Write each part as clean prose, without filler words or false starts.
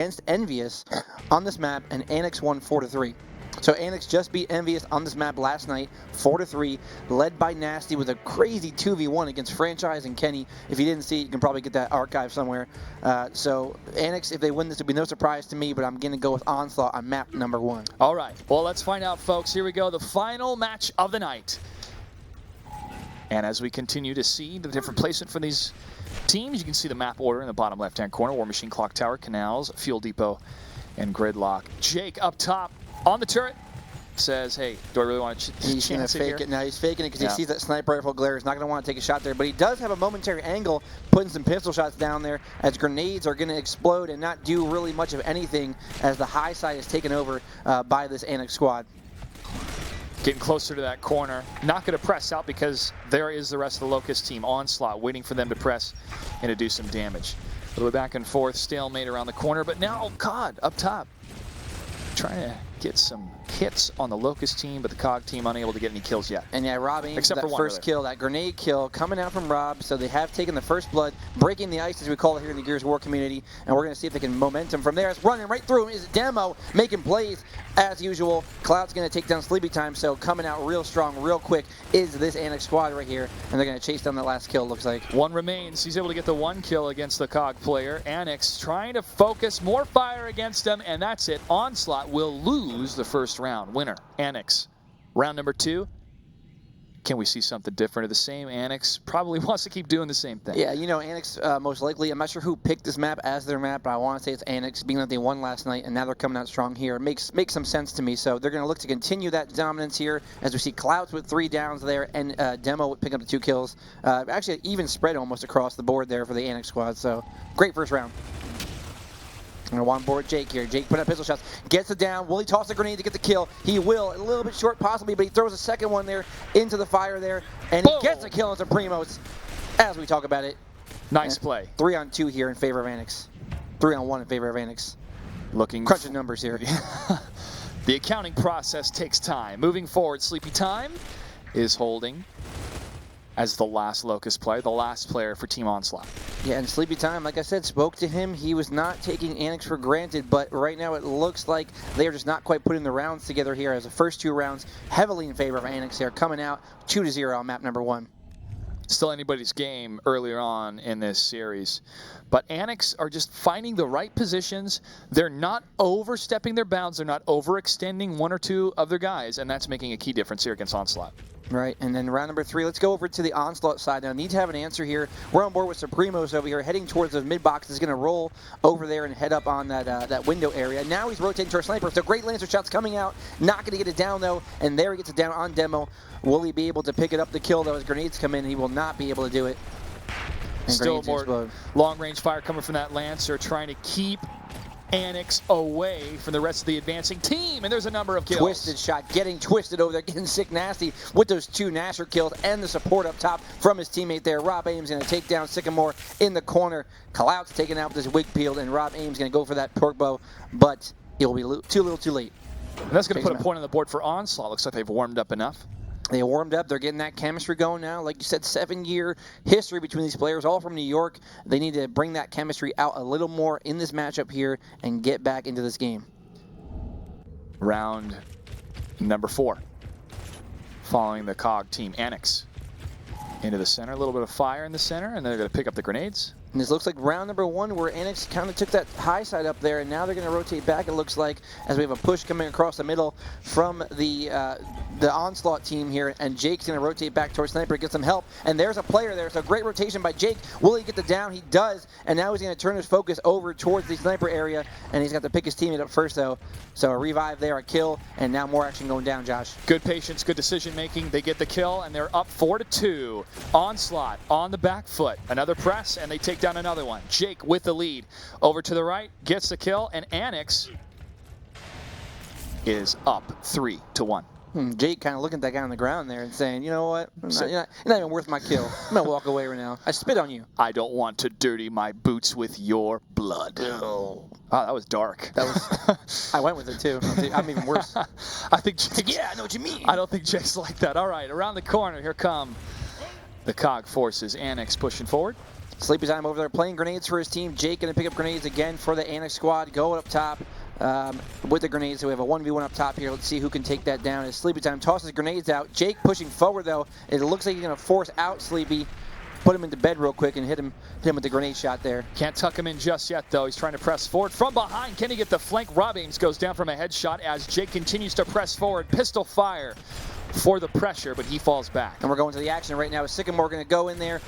against Envious on this map, and Annex won 4-3. So Annex just beat Envious on this map last night, 4-3, led by Nasty with a crazy 2v1 against Franchise and Kenny. If you didn't see it, you can probably get that archive somewhere. So Annex, if they win this, it'll be no surprise to me, but I'm going to go with Onslaught on map number 1. All right, well, let's find out, folks. Here we go, the final match of the night. And as we continue to see the different placement for these teams, you can see the map order in the bottom left-hand corner: War Machine, Clock Tower, Canals, Fuel Depot, and Gridlock. Jake up top on the turret says, hey, do I really want to He's going to fake it now. He's faking it because he sees that sniper rifle glare. He's not going to want to take a shot there, but he does have a momentary angle, putting some pistol shots down there as grenades are going to explode and not do really much of anything as the high side is taken over by this Annex squad. Getting closer to that corner. Not going to press out because there is the rest of the Locust team. Onslaught waiting for them to press and to do some damage. A little bit back and forth, stalemate around the corner, but now, oh God, up top. Trying to get some hits on the Locust team, but the COG team unable to get any kills yet. And yeah, Rob aims that first kill, that grenade kill coming out from Rob, so they have taken the first blood, breaking the ice as we call it here in the Gears of War community, and we're going to see if they can momentum from there. It's running right through him is Demo, making plays as usual. Cloud's going to take down Sleepy Time, so coming out real strong, real quick is this Annex squad right here, and they're going to chase down that last kill, looks like. One remains. He's able to get the one kill against the COG player. Annex trying to focus more fire against him, and that's it. Onslaught will lose the first round. Winner, Annex. Round number 2. Can we see something different or the same? Annex probably wants to keep doing the same thing. Yeah, you know, Annex most likely, I'm not sure who picked this map as their map, but I want to say it's Annex, being that they won last night and now they're coming out strong here. It makes some sense to me, so they're going to look to continue that dominance here as we see Clouds with 3 downs there and Demo picking up the 2 kills. Actually, an even spread almost across the board there for the Annex squad, so great first round. I'm going to on board Jake here. Jake putting up pistol shots. Gets it down. Will he toss the grenade to get the kill? He will. A little bit short possibly, but he throws a second one there into the fire there. And he gets a kill into Primos as we talk about it. Nice play. 3-on-2 here in favor of Annex. 3-on-1 in favor of Annex. Looking crunching numbers here. The accounting process takes time. Moving forward, Sleepy Time is holding as the last Locust player, the last player for Team Onslaught. Yeah, and Sleepy Time, like I said, spoke to him. He was not taking Annex for granted, but right now it looks like they are just not quite putting the rounds together here, as the first 2 rounds heavily in favor of Annex here, coming out 2-0 on map number 1. Still anybody's game earlier on in this series. But Annex are just finding the right positions. They're not overstepping their bounds. They're not overextending 1 or 2 of their guys, and that's making a key difference here against Onslaught. Right, and then round number 3, let's go over to the Onslaught side now. Need to have an answer here. We're on board with Supremos over here, heading towards the mid-box. Is going to roll over there and head up on that window area. Now he's rotating to our sniper, so great Lancer shots coming out. Not going to get it down, though, and there he gets it down on Demo. Will he be able to pick it up the kill, though, as grenades come in? He will not be able to do it. And still more long-range fire coming from that Lancer, trying to keep Annex away from the rest of the advancing team, and there's a number of kills. Twisted shot, getting twisted over there, getting sick nasty with those 2 Nasher kills and the support up top from his teammate there. Rob Ames going to take down Sycamore in the corner. Clout's taken out with his wig peeled, and Rob Ames going to go for that pork bow, but it will be too little too late. And that's going to put a point on the board for Onslaught. Looks like they've warmed up enough. They warmed up. They're getting that chemistry going now. Like you said, 7-year history between these players, all from New York. They need to bring that chemistry out a little more in this matchup here and get back into this game. Round number 4. Following the COG team, Annex into the center. A little bit of fire in the center, and they're going to pick up the grenades. And this looks like round number 1 where Annex kind of took that high side up there, and now they're going to rotate back, it looks like, as we have a push coming across the middle from the Onslaught team here, and Jake's going to rotate back towards Sniper, get some help, and there's a player there, so great rotation by Jake. Will he get the down? He does, and now he's going to turn his focus over towards the Sniper area, and he's got to pick his teammate up first, though. So a revive there, a kill, and now more action going down, Josh. Good patience, good decision making. They get the kill, and they're up 4-2. Onslaught on the back foot. Another press, and they take down another one. Jake with the lead. Over to the right, gets the kill, and Annex is up 3-1. Jake kind of looking at that guy on the ground there and saying, you know what, you're not even worth my kill. I'm going to walk away right now. I spit on you. I don't want to dirty my boots with your blood. Oh. Wow, that was dark. That was. I went with it, too. I'm even worse. I think Jake, yeah, I know what you mean. I don't think Jake's like that. All right, around the corner, here come the COG forces. Annex pushing forward. Sleepy Time over there playing grenades for his team. Jake going to pick up grenades again for the Annex squad. Going up top with the grenades. So we have a 1v1 up top here. Let's see who can take that down as Sleepy Time tosses grenades out. Jake pushing forward, though. It looks like he's going to force out Sleepy. Put him into bed real quick and hit him with the grenade shot there. Can't tuck him in just yet, though. He's trying to press forward from behind. Can he get the flank? Rob Ames goes down from a headshot as Jake continues to press forward. Pistol fire for the pressure, but he falls back. And we're going to the action right now. Sycamore going to go in there.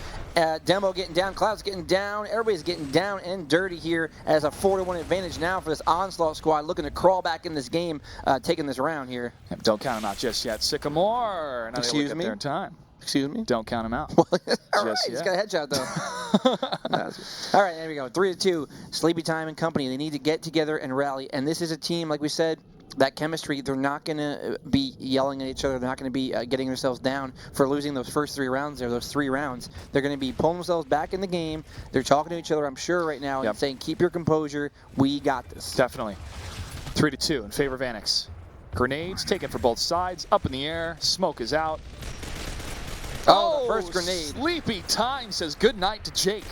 Demo getting down. Cloud's getting down. Everybody's getting down and dirty here as a 4-1 advantage now for this Onslaught squad looking to crawl back in this game, taking this round here. Don't count him out just yet. Sycamore. Now Excuse they look me? at their time. Excuse me? Don't count him out. All right, Just he's yet. got a headshot, though. All right, there we go. 3-2. Sleepy Time and company. They need to get together and rally. And this is a team, like we said, that chemistry, they're not going to be yelling at each other. They're not going to be getting themselves down for losing those first 3 rounds there, those 3 rounds. They're going to be pulling themselves back in the game. They're talking to each other, I'm sure, right now, and saying, keep your composure. We got this. Definitely. 3-2 in favor of Annex. Grenades taken for both sides. Up in the air. Smoke is out. Oh, the first grenade. Sleepy Time says good night to Jake.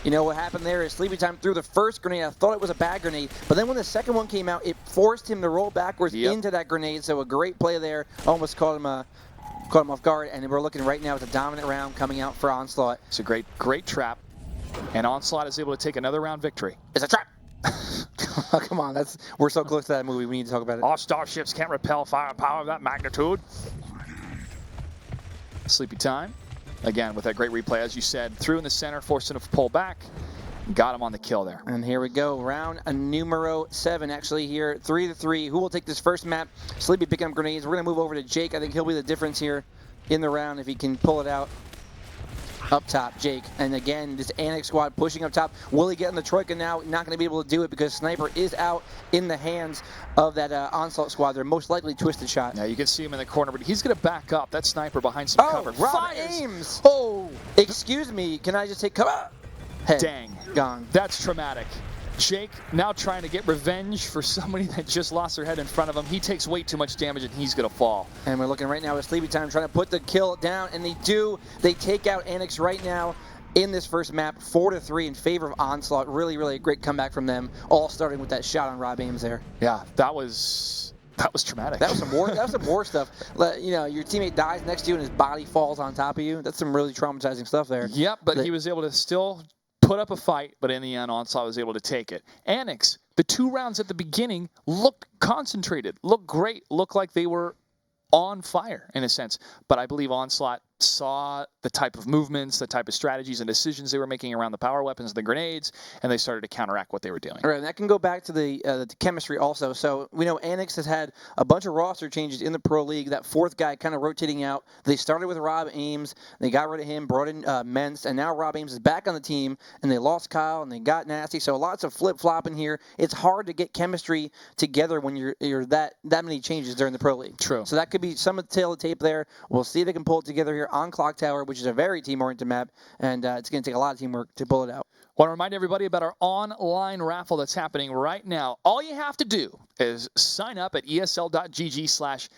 You know what happened there is Sleepy Time threw the first grenade. I thought it was a bad grenade, but then when the second one came out, it forced him to roll backwards into that grenade. So a great play there. Almost caught him off guard, and we're looking right now at the dominant round coming out for Onslaught. It's a great trap, and Onslaught is able to take another round victory. It's a trap. Come on, we're so close to that movie. We need to talk about it. All starships can't repel firepower of that magnitude. Sleepy Time, again with that great replay, as you said, threw in the center, forced him to pull back, got him on the kill there. And here we go, round numero 7 actually here, 3-3. Who will take this first map? Sleepy picking up grenades. We're gonna move over to Jake. I think he'll be the difference here in the round if he can pull it out. Up top, Jake. And again, this Annex squad pushing up top. Will he get in the Troika now? Not going to be able to do it because Sniper is out in the hands of that Onslaught squad. They're most likely twisted shot. Now you can see him in the corner, but he's going to back up. That Sniper behind some cover. Rob Ames. Oh, excuse me. Can I just take cover? Head. Dang. Gone. That's traumatic. Jake now trying to get revenge for somebody that just lost their head in front of him. He takes way too much damage and he's going to fall. And we're looking right now at Sleepy Time trying to put the kill down, and they do. They take out Annex right now in this first map, 4-3 in favor of Onslaught. Really, really a great comeback from them, all starting with that shot on Rob Ames there. Yeah, that was traumatic. That was some war. That was some war stuff. You know, your teammate dies next to you and his body falls on top of you. That's some really traumatizing stuff there. Yep, but he was able to still put up a fight, but in the end, Onslaught was able to take it. Annex, the 2 rounds at the beginning looked concentrated, looked great, looked like they were on fire in a sense. But I believe Onslaught saw the type of movements, the type of strategies and decisions they were making around the power weapons, the grenades, and they started to counteract what they were doing. All right, and that can go back to the chemistry also. So we know Annex has had a bunch of roster changes in the Pro League. That 4th guy kind of rotating out. They started with Rob Ames. They got rid of him, brought in Mentz, and now Rob Ames is back on the team, and they lost Kyle, and they got Nasty. So lots of flip-flopping here. It's hard to get chemistry together when you're that many changes during the Pro League. True. So that could be some of the tail of the tape there. We'll see if they can pull it together here on Clock Tower, which is a very team-oriented map, and it's going to take a lot of teamwork to pull it out. Want to remind everybody about our online raffle that's happening right now. All you have to do is sign up at esl.gg/Gears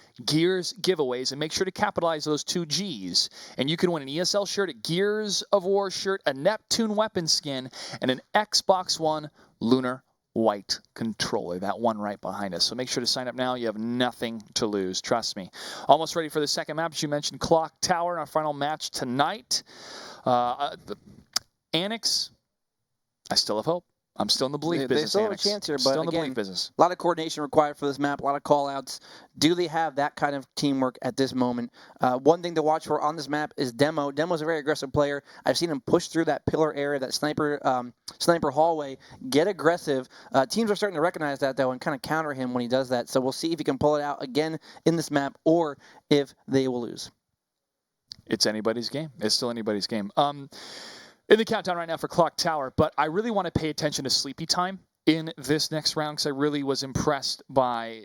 giveaways and make sure to capitalize those 2 G's. And you can win an ESL shirt, a Gears of War shirt, a Neptune weapon skin, and an Xbox One Lunar white controller, that one right behind us. So make sure to sign up now. You have nothing to lose. Trust me. Almost ready for the second map. As you mentioned, Clock Tower in our final match tonight. Annex, I still have hope. I'm still in the belief business. They still have Annex. a chance here, Still but in the again, belief business. a lot of coordination required for this map, a lot of call-outs. Do they have that kind of teamwork at this moment? One thing to watch for on this map is Demo. Demo's a very aggressive player. I've seen him push through that pillar area, that sniper hallway, get aggressive. Teams are starting to recognize that, though, and kind of counter him when he does that. So we'll see if he can pull it out again in this map or if they will lose. It's anybody's game. It's still anybody's game. In the countdown right now for Clock Tower, but I really want to pay attention to Sleepy Time in this next round because I really was impressed by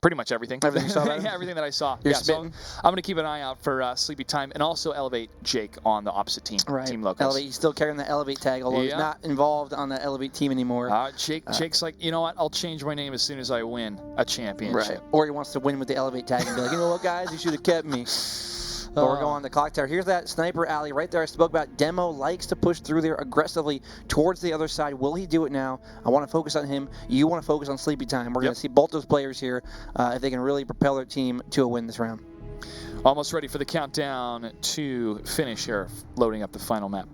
pretty much everything. Everything you saw about him? Yeah, everything that I saw. You're So spitting? I'm going to keep an eye out for Sleepy Time and also elevate Jake on the opposite team, Right. Team Locos. Elevate. He's still carrying the Elevate tag, although he's not involved on the Elevate team anymore. Jake's like, you know what? I'll change my name as soon as I win a championship. Right. Or he wants to win with the Elevate tag and be like, you know what, guys? You should have kept me. But we're going on the clock tower. Here's that sniper alley right there I spoke about. Demo likes to push through there aggressively towards the other side. Will he do it now? I want to focus on him. You want to focus on Sleepy Time. We're going to see both those players here if they can really propel their team to a win this round. Almost ready for the countdown to finish here, loading up the final map,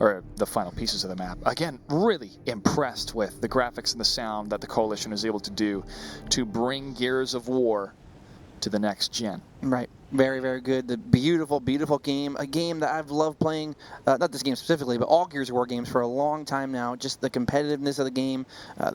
or the final pieces of the map. Again, really impressed with the graphics and the sound that the Coalition is able to do to bring Gears of War to the next gen. Right. Very, very good. The beautiful, beautiful game. A game that I've loved playing, not this game specifically, but all Gears of War games for a long time now. Just the competitiveness of the game,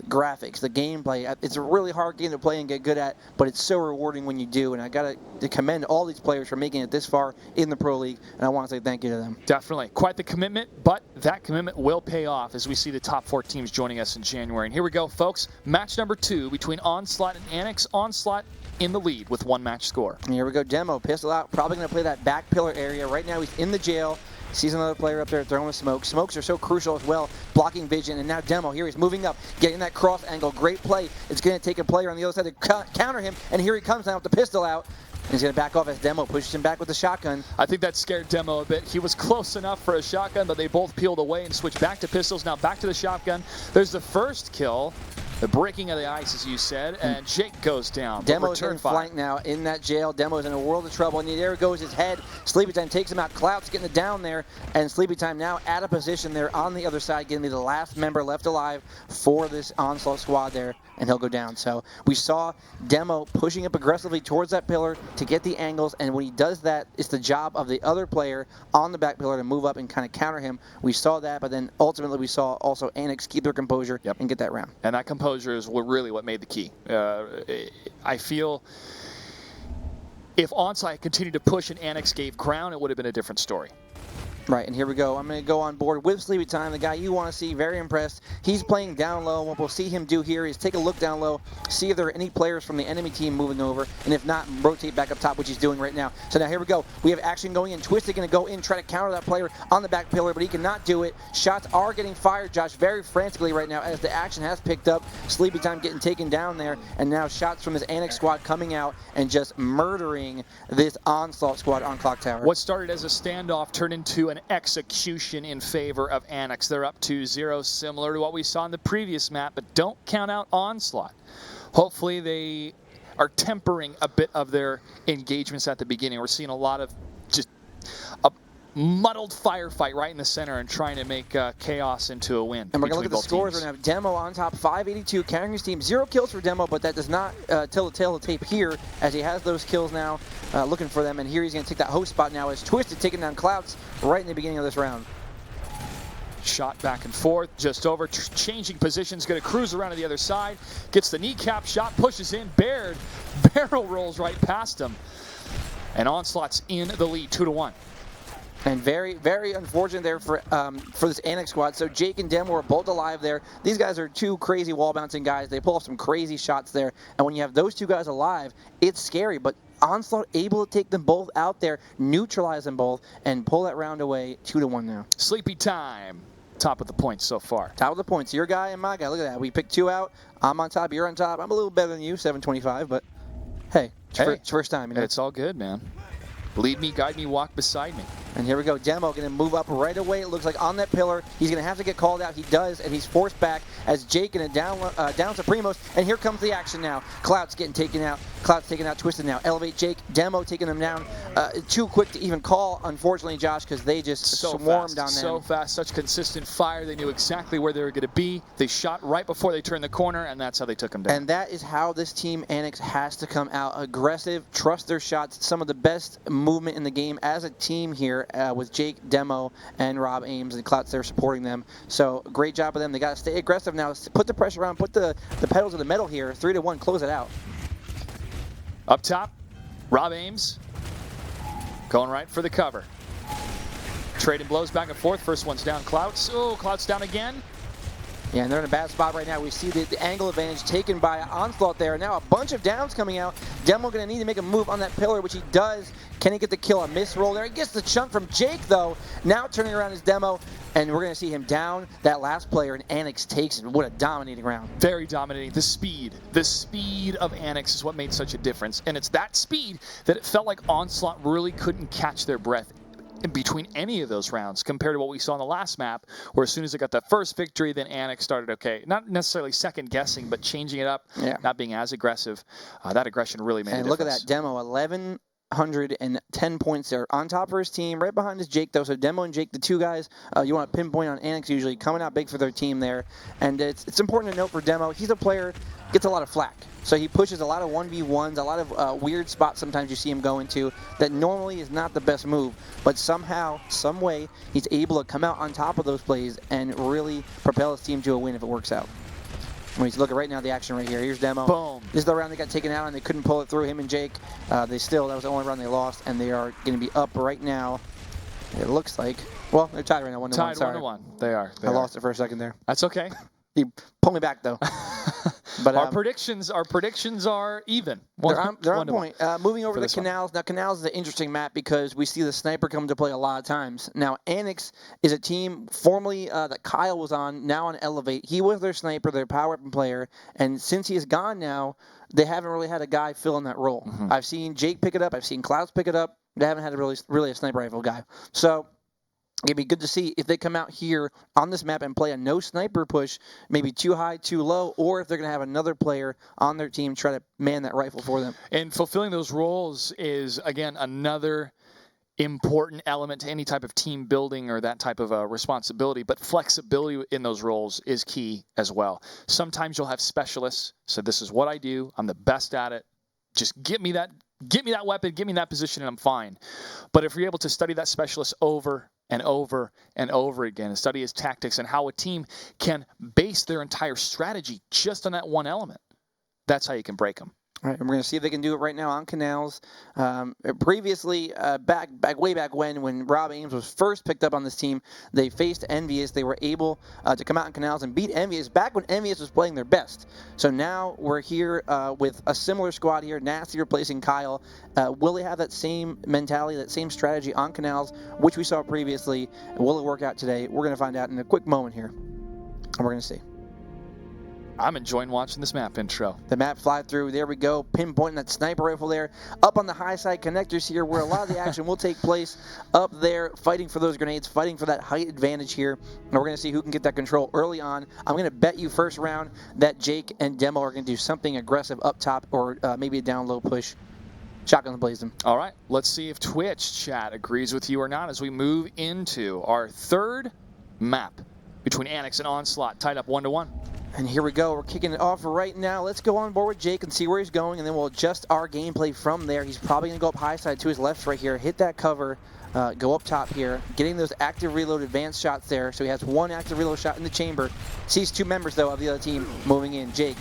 graphics, the gameplay. It's a really hard game to play and get good at, but it's so rewarding when you do. And I got to commend all these players for making it this far in the Pro League, and I want to say thank you to them. Definitely. Quite the commitment, but that commitment will pay off as we see the top 4 teams joining us in January. And here we go, folks. Match number 2 between Onslaught and Annex. Onslaught in the lead with 1 match score. And here we go. Demo, pistol out, probably going to play that back pillar area. Right now he's in the jail. Sees another player up there throwing smoke. Smokes are so crucial as well, blocking vision. And now Demo, here he's moving up, getting that cross angle. Great play. It's going to take a player on the other side to counter him. And here he comes now with the pistol out. And he's going to back off as Demo pushes him back with the shotgun. I think that scared Demo a bit. He was close enough for a shotgun, but they both peeled away and switched back to pistols. Now back to the shotgun. There's the first kill. The breaking of the ice, as you said, and Jake goes down. Demo's in flank now in that jail. Demo's in a world of trouble, and there goes his head. Sleepy Time takes him out. Clout's getting it down there, and Sleepy Time now out of position there on the other side, getting to be the last member left alive for this Onslaught squad there, and he'll go down. So we saw Demo pushing up aggressively towards that pillar to get the angles, and when he does that, it's the job of the other player on the back pillar to move up and kind of counter him. We saw that, but then ultimately we saw also Annex keep their composure and get that round. And that composure is really what made the key. I feel if Onslaught continued to push and Annex gave ground, it would have been a different story. Right, and here we go. I'm going to go on board with Sleepy Time, the guy you want to see, very impressed. He's playing down low. What we'll see him do here is take a look down low, see if there are any players from the enemy team moving over, and if not, rotate back up top, which he's doing right now. So now here we go. We have action going in. Twisted going to go in, try to counter that player on the back pillar, but he cannot do it. Shots are getting fired, Josh, very frantically right now as the action has picked up. Sleepy Time getting taken down there, and now shots from this Annex squad coming out and just murdering this Onslaught squad on Clock Tower. What started as a standoff turned into an execution in favor of Annex. They're up 2-0, similar to what we saw in the previous map, but don't count out Onslaught. Hopefully they are tempering a bit of their engagements at the beginning. We're seeing a lot of just a muddled firefight right in the center and trying to make chaos into a win. And we're going to look at the scores right now. Demo on top, 582, carrying his team. 0 kills for Demo, but that does not tell the tale of the tape here as he has those kills now, looking for them. And here he's going to take that host spot now as Twisted taking down Clouds right in the beginning of this round. Shot back and forth, just over, changing positions, going to cruise around to the other side, gets the kneecap shot, pushes in, Baird barrel rolls right past him. And Onslaught's in the lead, 2-1. And very, very unfortunate there for this Annex squad. So Jake and Demo were both alive there. These guys are 2 crazy wall bouncing guys. They pull off some crazy shots there. And when you have those 2 guys alive, it's scary. But Onslaught able to take them both out there, neutralize them both, and pull that round away 2-1 now. Sleepy Time, top of the points so far. Top of the points. Your guy and my guy. Look at that. We picked 2 out. I'm on top. You're on top. I'm a little better than you, 725. But hey, it's first time. You know? It's all good, man. Lead me, guide me, walk beside me. And here we go. Demo going to move up right away. It looks like on that pillar. He's going to have to get called out. He does, and he's forced back as Jake going to down Supremos. And here comes the action now. Clout's getting taken out. Clout's taking out Twisted now. Elevate Jake. Demo taking them down. Too quick to even call, unfortunately, Josh, because they just swarmed on them. So fast, such consistent fire. They knew exactly where they were going to be. They shot right before they turned the corner, and that's how they took them down. And that is how this team, Annex, has to come out. Aggressive, trust their shots. Some of the best movement in the game as a team here with Jake, Demo, and Rob Ames, and Clout's there supporting them. So great job of them. They got to stay aggressive now. Put the pressure on. Put the pedal to the metal here. 3-1. Close it out. Up top, Rob Ames going right for the cover. Trading blows back and forth. First one's down. Clouts. Oh, Clouts down again. Yeah, and they're in a bad spot right now. We see the angle advantage taken by Onslaught there. Now a bunch of downs coming out. Demo going to need to make a move on that pillar, which he does. Can he get the kill? A miss roll there. He gets the chunk from Jake, though. Now turning around his Demo, and we're going to see him down that last player, and Annex takes it. What a dominating round. Very dominating. The speed of Annex is what made such a difference. And it's that speed that it felt like Onslaught really couldn't catch their breath in between any of those rounds compared to what we saw on the last map, where as soon as they got that first victory, then Annex started, okay, not necessarily second guessing, but changing it up, not being as aggressive. That aggression really made a difference. And look at that Demo, 1,110 points there on top of his team. Right behind is Jake, though. So Demo and Jake, the two guys you want to pinpoint on Annex usually, coming out big for their team there. And it's important to note for Demo, he's a player, gets a lot of flack. So he pushes a lot of 1v1s, a lot of weird spots sometimes you see him go into that normally is not the best move. But somehow, some way, he's able to come out on top of those plays and really propel his team to a win if it works out. When you look at right now the action right here. Here's Demo. Boom. This is the round they got taken out and they couldn't pull it through, him and Jake. That was the only round they lost, and they are going to be up right now. It looks like. Well, they're tied right now, 1-1. Tied Sorry. 1-1. They are. I lost it for a second there. That's okay. He pulled me back though. But our predictions are even. They're on point. Moving over to Canals. Now, Canals is an interesting map because we see the sniper come to play a lot of times. Now, Annex is a team formerly that Kyle was on, now on Elevate. He was their sniper, their power weapon player, and since he is gone now, they haven't really had a guy fill in that role. I've seen Jake pick it up. I've seen Clouds pick it up. They haven't had really a sniper rifle guy. So it'd be good to see if they come out here on this map and play a no sniper push, maybe too high, too low, or if they're going to have another player on their team try to man that rifle for them. And fulfilling those roles is, again, another important element to any type of team building or that type of responsibility. But flexibility in those roles is key as well. Sometimes you'll have specialists. So this is what I do. I'm the best at it. Just give me that weapon, give me that position, and I'm fine. But if you're able to study that specialist over and over and over again, and study his tactics and how a team can base their entire strategy just on that one element, that's how you can break them. All right, and we're going to see if they can do it right now on Canals. Previously, way back when Rob Ames was first picked up on this team, they faced Envious. They were able to come out in Canals and beat Envious back when Envious was playing their best. So now we're here with a similar squad here. Nasty replacing Kyle. Will they have that same mentality, that same strategy on Canals, which we saw previously? Will it work out today? We're going to find out in a quick moment here, and we're going to see. I'm enjoying watching this map intro. The map fly through. There we go. Pinpointing that sniper rifle there. Up on the high side connectors here where a lot of the action will take place. Up there fighting for those grenades, fighting for that height advantage here. And we're going to see who can get that control early on. I'm going to bet you first round that Jake and Demo are going to do something aggressive up top or maybe a down low push. Shotgun blaze them. All right. Let's see if Twitch chat agrees with you or not as we move into our third map between Annex and Onslaught, tied up 1-1. And here we go. We're kicking it off right now. Let's go on board with Jake and see where he's going, and then we'll adjust our gameplay from there. He's probably going to go up high side to his left right here, hit that cover, go up top here, getting those active reload advanced shots there. So he has one active reload shot in the chamber. Sees two members, though, of the other team moving in. Jake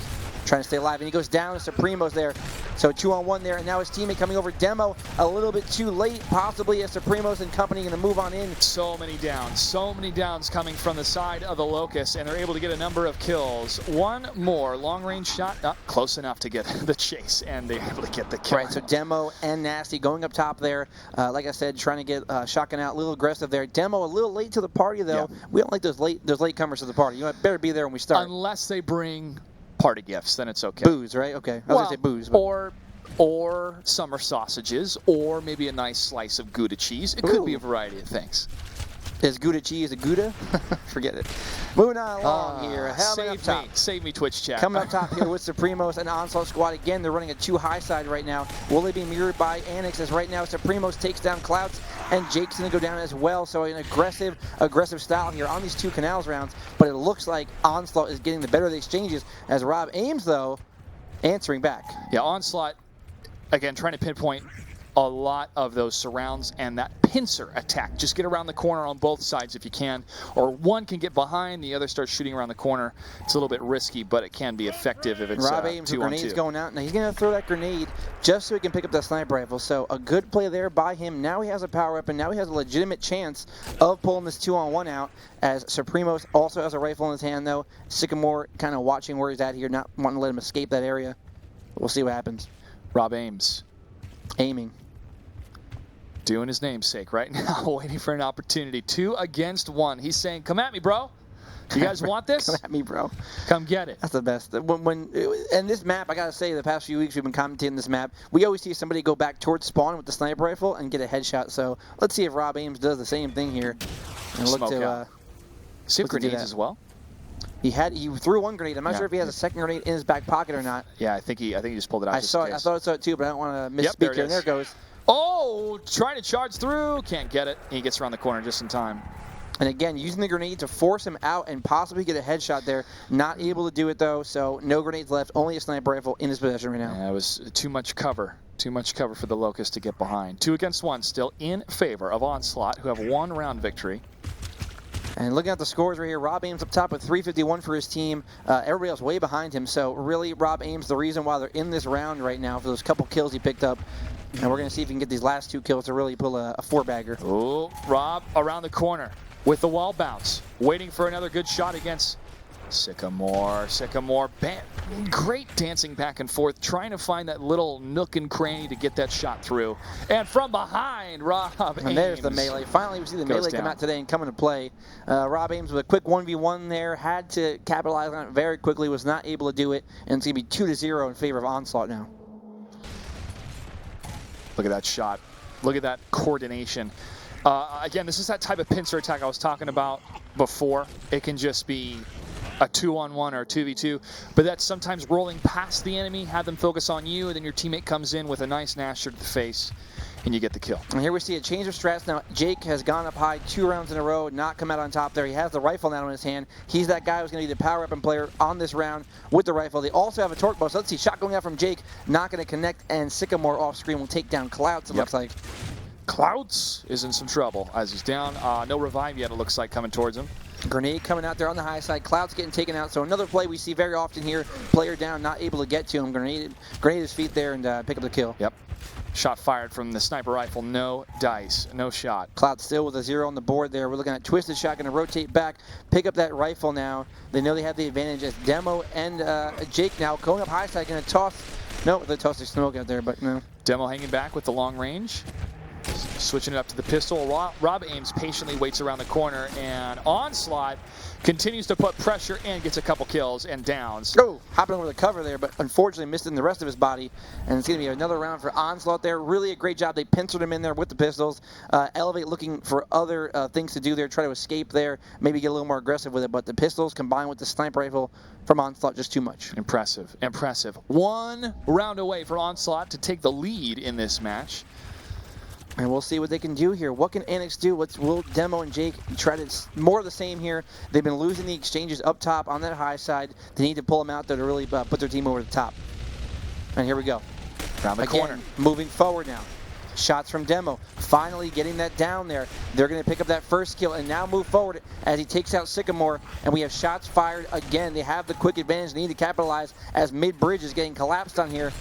trying to stay alive, and he goes down to Supremo's there. So 2-on-1 there, and now his teammate coming over. Demo a little bit too late, possibly as Supremo's and company going to move on in. So many downs coming from the side of the Locust, and they're able to get a number of kills. One more long-range shot, not close enough to get the chase, and they're able to get the kill. Right, so Demo and Nasty going up top there. Like I said, trying to get Shotgun out, a little aggressive there. Demo a little late to the party, though. Yeah. We don't like those late comers to the party. You better be there when we start. Unless they bring party gifts, then it's okay. Booze, right? Okay. I was going to say booze. But... Or summer sausages, or maybe a nice slice of Gouda cheese. It could be a variety of things. Is Gouda cheese a Gouda? Forget it. Moving on along here. Save me, Twitch chat. Coming up top here with Supremo's and Onslaught squad. Again, they're running a too high side right now. Will they be mirrored by Annex? As right now, Supremo's takes down Clouds, and Jake's going to go down as well. So an aggressive style here on these two Canals rounds. But it looks like Onslaught is getting the better of the exchanges as Rob Ames, though, answering back. Yeah, Onslaught, again, trying to pinpoint a lot of those surrounds and that pincer attack. Just get around the corner on both sides if you can, or one can get behind, the other starts shooting around the corner. It's a little bit risky, but it can be effective if it's Rob Ames, 2 on 2. grenade's going out. Now he's going to throw that grenade just so he can pick up that sniper rifle. So a good play there by him. Now he has a power weapon. Now he has a legitimate chance of pulling this 2-on-1 out, as Supremos also has a rifle in his hand, though. Sycamore kind of watching where he's at here, not wanting to let him escape that area. We'll see what happens. Rob Ames. Aiming. Doing his namesake right now, waiting for an opportunity. 2 against 1. He's saying, come at me, bro. You guys want this? Come at me, bro. Come get it. That's the best. And this map, I got to say, the past few weeks we've been commentating this map, we always see somebody go back towards spawn with the sniper rifle and get a headshot. So let's see if Rob Ames does the same thing here. And look to see if grenades as well. He threw one grenade. I'm not sure if he has a second grenade in his back pocket or not. Yeah, I think he just pulled it out. I thought I saw it too, but I don't want to misspeak here. And there it goes. Oh, trying to charge through. Can't get it. He gets around the corner just in time. And again, using the grenade to force him out and possibly get a headshot there. Not able to do it, though, so no grenades left. Only a sniper rifle in his possession right now. Yeah, it was too much cover. Too much cover for the Locust to get behind. 2 against 1 still in favor of Onslaught, who have 1 round victory. And looking at the scores right here, Rob Ames up top with 351 for his team. Everybody else way behind him. So really, Rob Ames the reason why they're in this round right now for those couple kills he picked up. And we're going to see if he can get these last 2 kills to really pull a 4-bagger. Oh, Rob around the corner with the wall bounce, waiting for another good shot against Sycamore. Sycamore, great dancing back and forth, trying to find that little nook and cranny to get that shot through. And from behind, Rob Ames. And there's the melee. Finally, we see the melee come out today and come into play. Rob Ames with a quick 1v1 there, had to capitalize on it very quickly, was not able to do it, and it's going to be 2-0 in favor of Onslaught now. Look at that shot. Look at that coordination. Again, this is that type of pincer attack I was talking about before. It can just be a 2-on-1 or a 2v2, but that's sometimes rolling past the enemy, have them focus on you, and then your teammate comes in with a nice nasher to the face, and you get the kill. And here we see a change of strats now. Jake has gone up high 2 rounds in a row, not come out on top there. He has the rifle now in his hand. He's that guy who's going to be the power weapon player on this round with the rifle. They also have a torque bow, so let's see. Shot going out from Jake, not going to connect, and Sycamore off screen will take down Clouds, it looks like. Clouds is in some trouble as he's down. No revive yet, it looks like, coming towards him. Grenade coming out there on the high side. Clouds getting taken out. So another play we see very often here. Player down, not able to get to him. Grenade his feet there and pick up the kill. Yep. Shot fired from the sniper rifle. No dice. No shot. Cloud still with a 0 on the board there. We're looking at Twisted Shot. Going to rotate back. Pick up that rifle now. They know they have the advantage as Demo and Jake now going up high side. Going to toss. No, they're tossing smoke out there, but no. Demo hanging back with the long range. Switching it up to the pistol. Rob Ames patiently waits around the corner, and Onslaught continues to put pressure and gets a couple kills and downs. Oh, hopping over the cover there, but unfortunately missed in the rest of his body. And it's going to be another round for Onslaught there. Really a great job. They penciled him in there with the pistols. Elevate looking for other things to do there, try to escape there, maybe get a little more aggressive with it. But the pistols combined with the sniper rifle from Onslaught, just too much. Impressive, impressive. 1 round away for Onslaught to take the lead in this match. And we'll see what they can do here. What can Annex do? Will Demo and Jake try to more of the same here? They've been losing the exchanges up top on that high side. They need to pull them out there to really put their team over the top. And here we go. Around the corner. Moving forward now. Shots from Demo. Finally getting that down there. They're going to pick up that first kill and now move forward as he takes out Sycamore. And we have shots fired again. They have the quick advantage. They need to capitalize as mid-bridge is getting collapsed on here.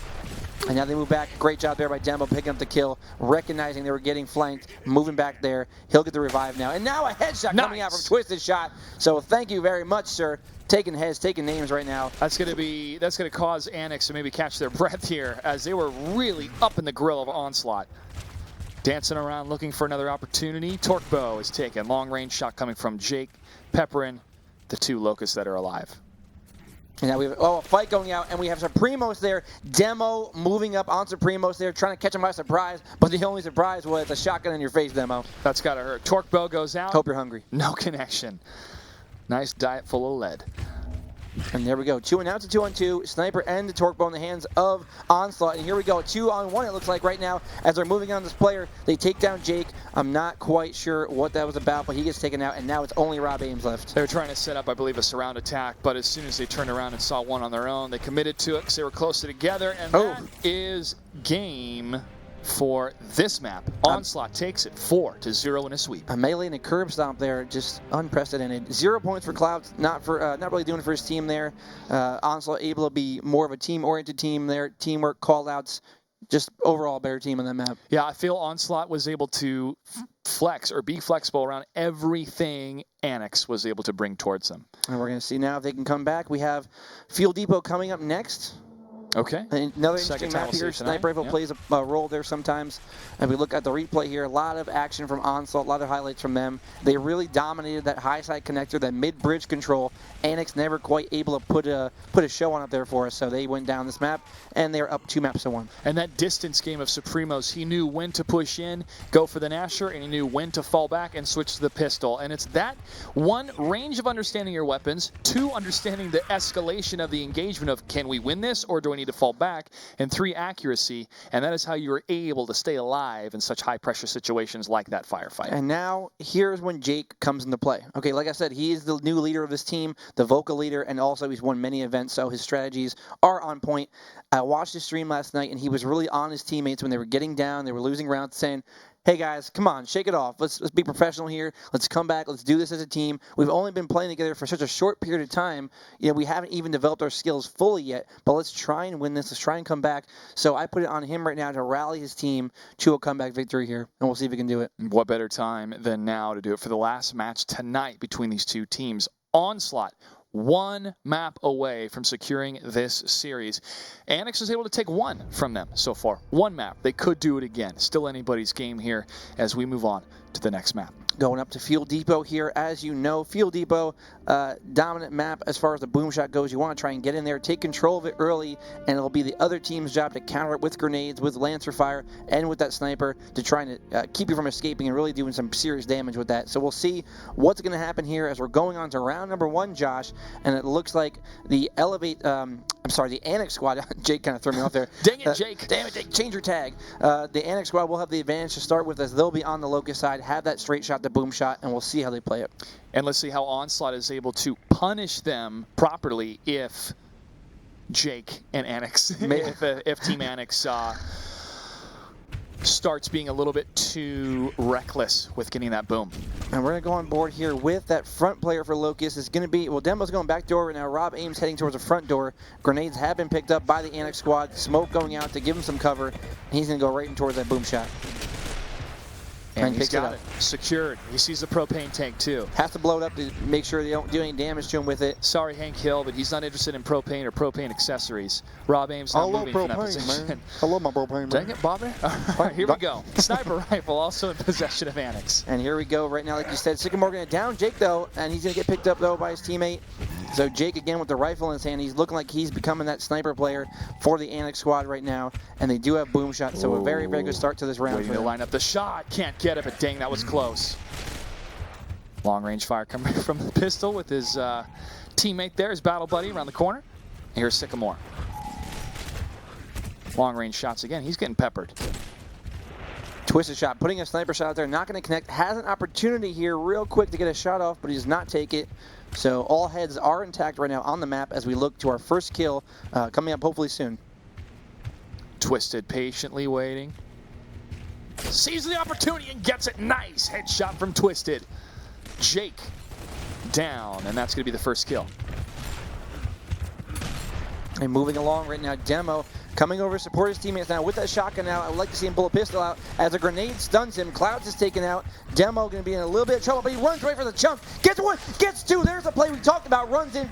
And now they move back. Great job there by Demo picking up the kill, recognizing they were getting flanked, moving back there. He'll get the revive now. And now a headshot coming out from Twisted Shot. So thank you very much, sir. Taking heads, taking names right now. That's going to cause Annex to maybe catch their breath here as they were really up in the grill of Onslaught. Dancing around looking for another opportunity. Torque bow is taken. Long range shot coming from Jake, peppering the 2 Locusts that are alive. And now we have a fight going out, and we have Supremos there. Demo moving up on Supremos there, trying to catch him by surprise. But the only surprise was a shotgun in your face, Demo. That's got to hurt. Torque bow goes out. Hope you're hungry. No connection. Nice diet full of lead. And there we go. 2 and out to 2-on-2. Sniper and the torque bow in the hands of Onslaught. And here we go. 2-on-1 it looks like right now as they're moving on this player. They take down Jake. I'm not quite sure what that was about, but he gets taken out, and now it's only Rob Ames left. They were trying to set up, I believe, a surround attack, but as soon as they turned around and saw one on their own, they committed to it because they were closer together, and that is game for this map. Onslaught takes it 4-0 in a sweep. A melee and a curb stomp there, just unprecedented. 0 points for Clouds, not really doing it for his team there. Onslaught able to be more of a team-oriented team there. Teamwork, call-outs, just overall better team on that map. Yeah, I feel Onslaught was able to flex or be flexible around everything Annex was able to bring towards them. And we're going to see now if they can come back. We have Field Depot coming up next. Okay. Another interesting map here. Sniper Rifle plays a role there sometimes. And we look at the replay here, a lot of action from Onslaught, a lot of highlights from them. They really dominated that high side connector, that mid-bridge control. Annex never quite able to put a show on up there for us, so they went down this map, and they're up 2-1. And that distance game of Supremos, he knew when to push in, go for the Nasher, and he knew when to fall back and switch to the pistol. And it's that one, range of understanding your weapons, 2, understanding the escalation of the engagement of, can we win this, or do I need to fall back, and 3, accuracy, and that is how you are able to stay alive in such high pressure situations like that firefight. And now here's when Jake comes into play. Okay, like I said, he is the new leader of this team, the vocal leader, and also he's won many events, so his strategies are on point. I watched his stream last night, and he was really on his teammates when they were getting down, they were losing rounds, saying, hey guys, come on, shake it off. Let's be professional here. Let's come back. Let's do this as a team. We've only been playing together for such a short period of time. You know, we haven't even developed our skills fully yet, but let's try and win this. Let's try and come back. So I put it on him right now to rally his team to a comeback victory here, and we'll see if he can do it. What better time than now to do it for the last match tonight between these two teams. Onslaught, 1 map away from securing this series. Annex was able to take 1 from them so far. 1 map. They could do it again. Still anybody's game here as we move on to the next map. Going up to Field Depot here. As you know, Field Depot, dominant map as far as the boom shot goes. You want to try and get in there, take control of it early, and it'll be the other team's job to counter it with grenades, with Lancer fire, and with that sniper to try and keep you from escaping and really doing some serious damage with that. So we'll see what's going to happen here as we're going on to round number 1, Josh, and it looks like the the Annex squad, Jake kind of threw me off there. Dang it, Jake. Damn it, Jake, change your tag. The Annex squad will have the advantage to start with as they'll be on the Locust side, have that straight shot, the boom shot, and we'll see how they play it. And let's see how Onslaught is able to punish them properly if Jake and Annex, if Team Annex starts being a little bit too reckless with getting that boom. And we're going to go on board here with that front player for Locust. It's going to be, well, Demo's going back door right now. Rob Ames heading towards the front door. Grenades have been picked up by the Annex squad. Smoke going out to give him some cover. And he's going to go right in towards that boom shot. And he's got it secured. He sees the propane tank too. Has to blow it up to make sure they don't do any damage to him with it. Sorry, Hank Hill, but he's not interested in propane or propane accessories. Rob Ames not moving from that position. Man. Hello, my propane, man. Dang it, Bobby. All right, here we go. Sniper rifle also in possession of Annex. And here we go right now, like you said. Sycamore going to down Jake, though, and he's going to get picked up, though, by his teammate. So Jake, again, with the rifle in his hand, he's looking like he's becoming that sniper player for the Annex squad right now. And they do have boom shots, so a very, very good start to this round. Waiting to line up the shot. Can't get it, but dang, that was close. Long range fire coming from the pistol with his teammate there, his battle buddy around the corner. Here's Sycamore. Long range shots again. He's getting peppered. Twisted shot, putting a sniper shot out there, not going to connect. Has an opportunity here real quick to get a shot off, but he does not take it. So all heads are intact right now on the map as we look to our first kill coming up hopefully soon. Twisted patiently waiting. Sees the opportunity and gets it. Nice headshot from Twisted. Jake down, and that's going to be the first kill. And moving along right now, Demo coming over to support his teammates now with that shotgun out. I would like to see him pull a pistol out as a grenade stuns him. Clouds is taken out. Demo going to be in a little bit of trouble, but he runs right for the chunk. Gets 1, gets 2. There's the play we talked about. Runs in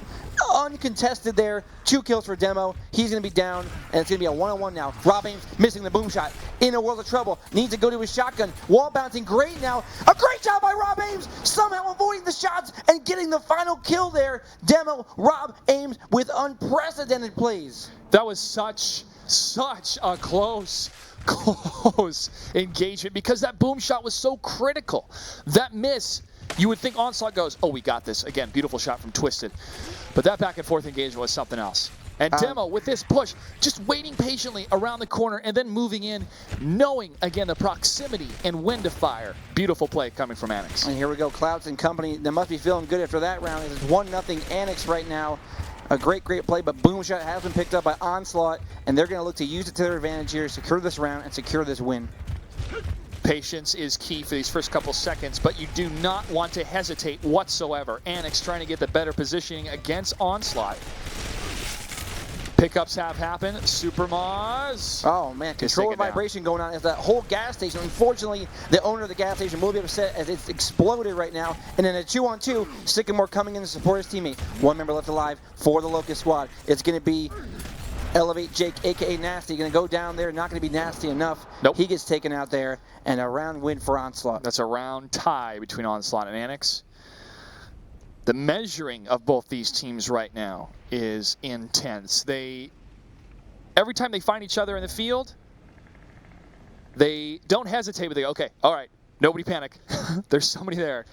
uncontested there. 2 kills for Demo. He's going to be down, and it's going to be a 1-on-1 now. Rob Ames missing the boom shot. In a world of trouble. Needs to go to his shotgun. Wall bouncing. Great now. A great job by Rob Ames. Somehow avoiding the shots and getting the final kill there. Demo, Rob Ames with unprecedented plays. That was such a close engagement because that boom shot was so critical. That miss, you would think Onslaught goes, oh, we got this. Again, beautiful shot from Twisted. But that back and forth engagement was something else. And Demo with this push, just waiting patiently around the corner and then moving in, knowing, again, the proximity and when to fire. Beautiful play coming from Annex. And here we go, Clouds and company. They must be feeling good after that round. It's 1-0 Annex right now. A great play, but Boomshot has been picked up by Onslaught, and they're going to look to use it to their advantage here, secure this round, and secure this win. Patience is key for these first couple seconds, but you do not want to hesitate whatsoever. Annex trying to get the better positioning against Onslaught. Pickups have happened. Supermaz. Oh man, controller vibration going on as that whole gas station. Unfortunately, the owner of the gas station will be upset as it's exploded right now. And in a 2-on-2, Sycamore coming in to support his teammate. One member left alive for the Locust squad. It's going to be Elevate Jake, aka Nasty, going to go down there. Not going to be nasty enough. Nope. He gets taken out there, and a round win for Onslaught. That's a round tie between Onslaught and Annex. The measuring of both these teams right now is intense. Every time they find each other in the field, they don't hesitate, but they go, okay, all right, nobody panic. There's somebody there.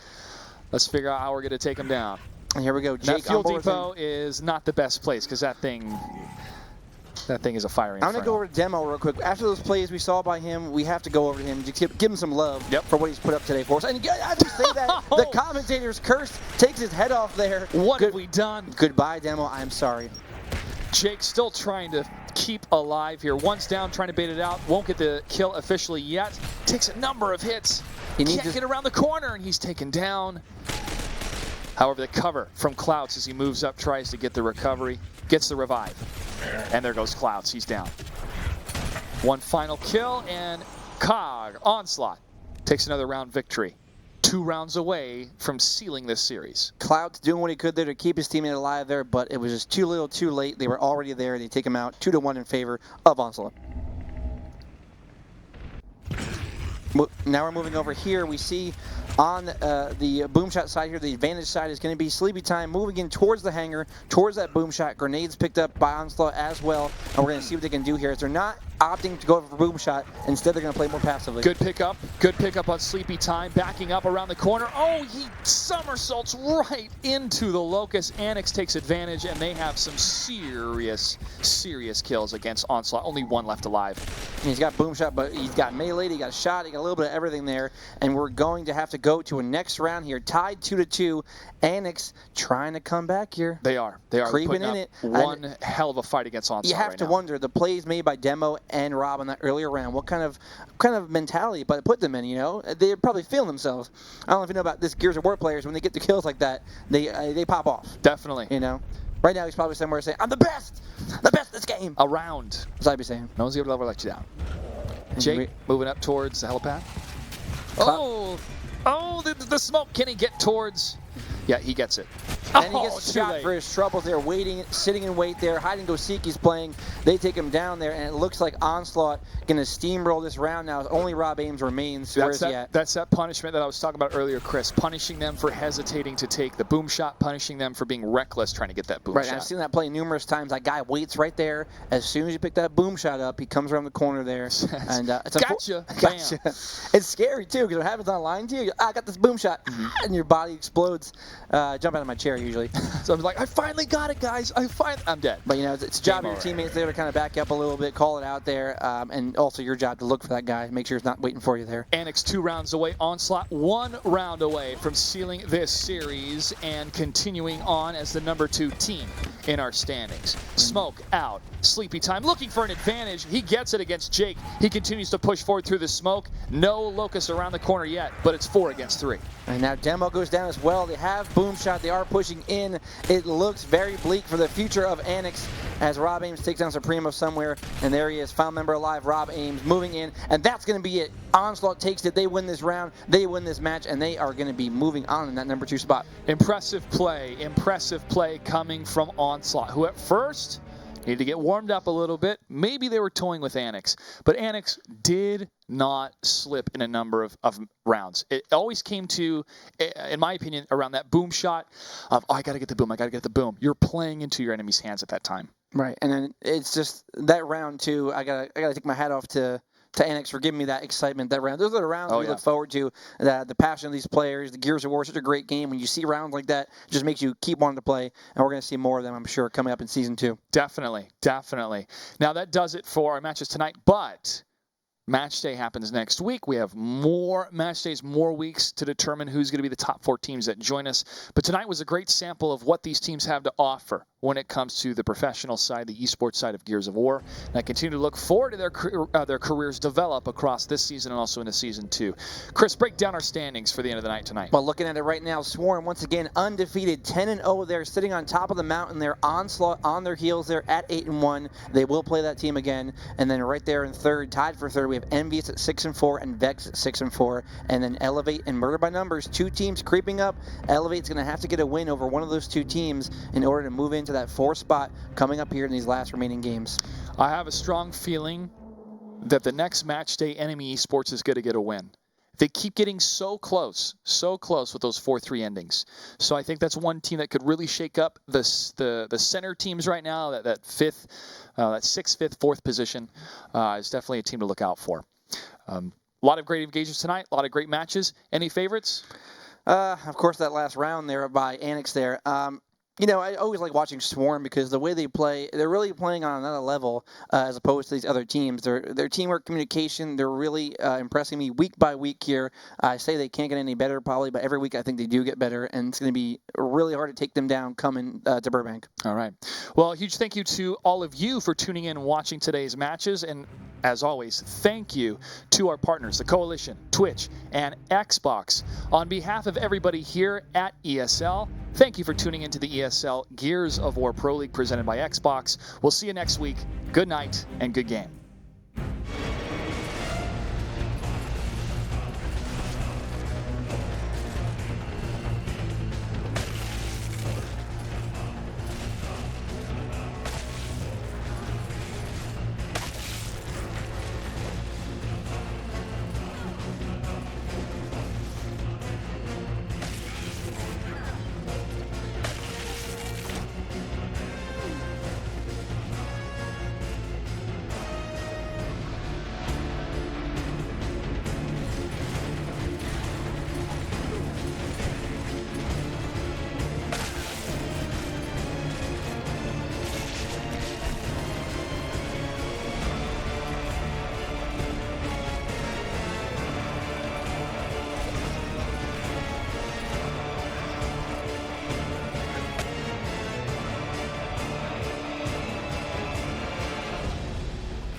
Let's figure out how we're going to take them down. And here we go. Jake, that fuel depot is not the best place because that thing is a fire inferno. I'm going to go over to Demo real quick. After those plays we saw by him, we have to go over to him to give him some love for what he's put up today for us. And I just say that the commentator's curse takes his head off there. What have we done? Goodbye, Demo. I'm sorry. Jake still trying to keep alive here. Once down, trying to bait it out. Won't get the kill officially yet. Takes a number of hits. He can't get around the corner, and he's taken down. However, the cover from Clouts as he moves up, tries to get the recovery, gets the revive. And there goes Clouts. He's down. One final kill, and Cog, Onslaught, takes another round victory. 2 rounds away from sealing this series. Clouts doing what he could there to keep his teammate alive there, but it was just too little too late. They were already there. They take him out 2-1 in favor of Onslaught. Now we're moving over here. We see on the Boomshot side here, the advantage side is going to be Sleepy Time moving in towards the hangar, towards that Boomshot. Grenades picked up by Onslaught as well, and we're going to see what they can do here. As they're not opting to go for Boomshot, instead they're going to play more passively. Good pickup on Sleepy Time, backing up around the corner. Oh, he somersaults right into the Locust. Annex takes advantage, and they have some serious kills against Onslaught. Only 1 left alive. And he's got Boomshot, but he's got melee, he got shot, he got a little bit of everything there, and we're going to have to go to a next round here, tied 2-2. Annex trying to come back here. They are creeping in it. One hell of a fight against Onslaught. You have to wonder the plays made by Demo and Rob in that earlier round. What kind of mentality but put them in? You know, they're probably feeling themselves. I don't know if you know about this Gears of War players. When they get the kills like that, they pop off. Definitely. You know, right now he's probably somewhere saying, "I'm the best this game." Around. That's what I'd be saying. No one's ever let you down. Jake moving up towards the helipad. Oh, the smoke. Can he get towards? Yeah, he gets it. And he gets shot for his troubles there, waiting, sitting in wait there. Hide and go seek he's playing. They take him down there, and it looks like Onslaught going to steamroll this round now. Only Rob Ames remains. Where's he at? That's that punishment that I was talking about earlier, Chris. Punishing them for hesitating to take the boom shot, punishing them for being reckless trying to get that boom shot. Right, I've seen that play numerous times. That guy waits right there. As soon as you pick that boom shot up, he comes around the corner there. And it's gotcha. Gotcha. It's scary, too, because it happens online, too. I got this boom shot, and your body explodes. Jump out of my chair, usually. So I'm like, I finally got it, guys. I'm dead. But, you know, it's a job of your teammates there to kind of back you up a little bit, call it out there, and also your job to look for that guy, make sure he's not waiting for you there. Annex 2 rounds away. Onslaught 1 round away from sealing this series and continuing on as the number 2 team in our standings. Smoke out. Sleepy Time looking for an advantage. He gets it against Jake. He continues to push forward through the smoke. No Locust around the corner yet, but it's 4 against 3. And now Demo goes down as well. They have Boomshot. They are pushing in. It looks very bleak for the future of Annex as Rob Ames takes down Supremo somewhere. And there he is, final member alive, Rob Ames moving in. And that's going to be it. Onslaught takes it. They win this round. They win this match. And they are going to be moving on in that number 2 spot. Impressive play coming from Onslaught, who at first needed to get warmed up a little bit. Maybe they were toying with Annex, but Annex did not slip in a number of rounds. It always came to, in my opinion, around that boom shot of, oh, I got to get the boom. You're playing into your enemy's hands at that time. Right, and then it's just that round too. I gotta take my hat off to Annex for giving me that excitement that round. Those are the rounds we look forward to. The passion of these players, the Gears of War, such a great game. When you see rounds like that, it just makes you keep wanting to play. And we're going to see more of them, I'm sure, coming up in Season 2. Definitely. Now, that does it for our matches tonight, but Match Day happens next week. We have more match days, more weeks to determine who's going to be the top 4 teams that join us. But tonight was a great sample of what these teams have to offer. when it comes to the professional side, the esports side of Gears of War. And I continue to look forward to their careers develop across this season and also into Season 2. Chris, break down our standings for the end of the night tonight. Well, looking at it right now, Swarm, once again, undefeated, 10-0. They're sitting on top of the mountain. They're Onslaught on their heels. They're at 8-1. They will play that team again. And then right there in third, tied for third, we have Envious at 6-4 and Vex at 6-4. And then Elevate and Murder by Numbers, 2 teams creeping up. Elevate's going to have to get a win over one of those 2 teams in order to move into that 4th spot coming up here in these last remaining games. I have a strong feeling that the next match day, Enemy Esports is going to get a win. They keep getting so close with those 4-3 endings. So I think that's one team that could really shake up the center teams right now. That 6th, 5th, 4th position is definitely a team to look out for. A lot of great engagements tonight. A lot of great matches. Any favorites? Of course, that last round there by Annex there. You know, I always like watching Swarm because the way they play, they're really playing on another level as opposed to these other teams. Their teamwork, communication, they're really impressing me week by week here. I say they can't get any better probably, but every week I think they do get better, and it's going to be really hard to take them down coming to Burbank. All right. Well, a huge thank you to all of you for tuning in and watching today's matches, and as always, thank you to our partners, the Coalition, Twitch, and Xbox. On behalf of everybody here at ESL, thank you for tuning into the ESL Gears of War Pro League presented by Xbox. We'll see you next week. Good night and good game.